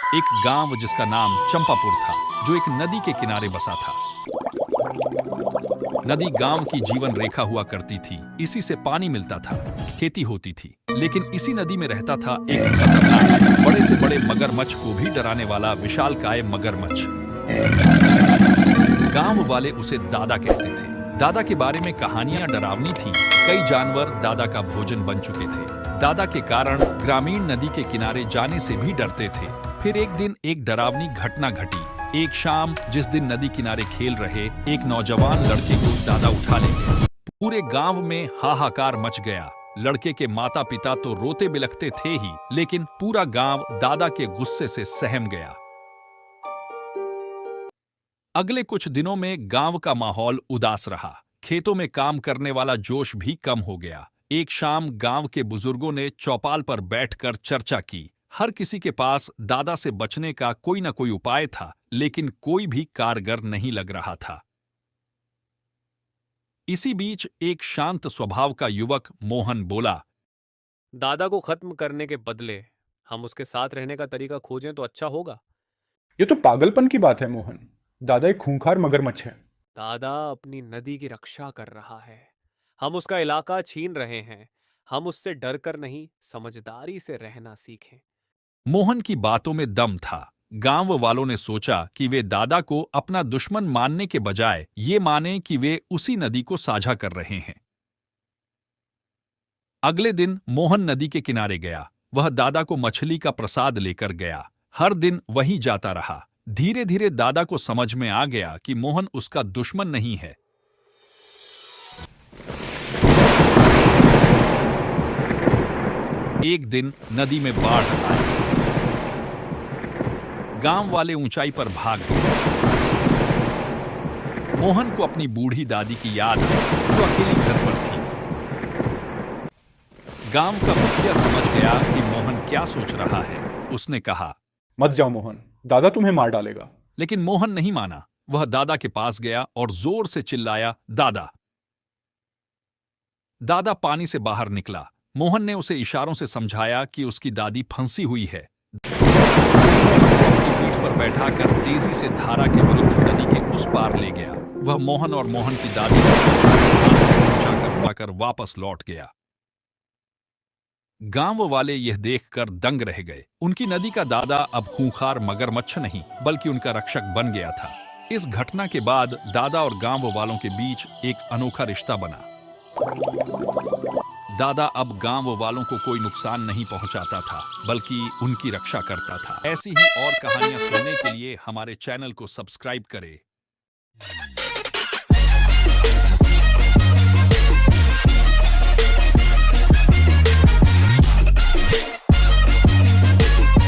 एक गांव जिसका नाम चंपापुर था, जो एक नदी के किनारे बसा था। नदी गांव की जीवन रेखा हुआ करती थी। इसी से पानी मिलता था, खेती होती थी। लेकिन इसी नदी में रहता था एक खतरनाक, बड़े से बड़े मगरमच्छ को भी डराने वाला विशालकाय मगरमच्छ। गांव वाले उसे दादा कहते थे। दादा के बारे में कहानियां डरावनी थीं। कई जानवर दादा का भोजन बन चुके थे। दादा के कारण ग्रामीण नदी के किनारे जाने से भी डरते थे। फिर एक दिन एक डरावनी घटना घटी। एक शाम जिस दिन नदी किनारे खेल रहे एक नौजवान लड़के को दादा उठा ले गए। पूरे गांव में हाहाकार मच गया। लड़के के माता पिता तो रोते बिलखते थे ही, लेकिन पूरा गांव दादा के गुस्से से सहम गया। अगले कुछ दिनों में गांव का माहौल उदास रहा। खेतों में काम करने वाला जोश भी कम हो गया। एक शाम गांव के बुजुर्गों ने चौपाल पर बैठकर चर्चा की। हर किसी के पास दादा से बचने का कोई न कोई उपाय था, लेकिन कोई भी कारगर नहीं लग रहा था। इसी बीच एक शांत स्वभाव का युवक मोहन बोला, दादा को खत्म करने के बदले हम उसके साथ रहने का तरीका खोजें तो अच्छा होगा। ये तो पागलपन की बात है मोहन। दादा एक खूंखार मगरमच्छ है। दादा अपनी नदी की रक्षा कर रहा है। हम उसका इलाका छीन रहे हैं। हम उससे डरकर नहीं, समझदारी से रहना सीखें। मोहन की बातों में दम था। गांव वालों ने सोचा कि वे दादा को अपना दुश्मन मानने के बजाय ये माने कि वे उसी नदी को साझा कर रहे हैं। अगले दिन मोहन नदी के किनारे गया। वह दादा को मछली का प्रसाद लेकर गया। हर दिन वहीं जाता रहा। धीरे धीरे दादा को समझ में आ गया कि मोहन उसका दुश्मन नहीं है। एक दिन नदी में बाढ़ आई। गांव वाले ऊंचाई पर भाग गए। मोहन को अपनी बूढ़ी दादी की याद आई, जो अकेली घर पर थी। गांव का मुखिया समझ गया कि मोहन क्या सोच रहा है। उसने कहा, मत जाओ मोहन, दादा तुम्हें मार डालेगा। लेकिन मोहन नहीं माना। वह दादा के पास गया और जोर से चिल्लाया, दादा। दादा पानी से बाहर निकला। मोहन ने उसे इशारों से समझाया कि उसकी दादी फंसी हुई है। अपनी पीठ पर बैठाकर तेजी से धारा के विरुद्ध नदी के उस पार ले गया। वह मोहन और मोहन की दादी को पहुंचाकर लाकर वापस लौट गया। गांव वाले यह देखकर दंग रह गए। उनकी नदी का दादा अब खूंखार मगरमच्छ नहीं, बल्कि उनका रक्षक बन गया था। इस घटना के बाद दादा और गांव वालों के बीच एक अनोखा रिश्ता बना। दादा अब गांव वालों को कोई नुकसान नहीं पहुंचाता था, बल्कि उनकी रक्षा करता था। ऐसी ही और कहानियां सुनने के लिए हमारे चैनल को सब्सक्राइब करें।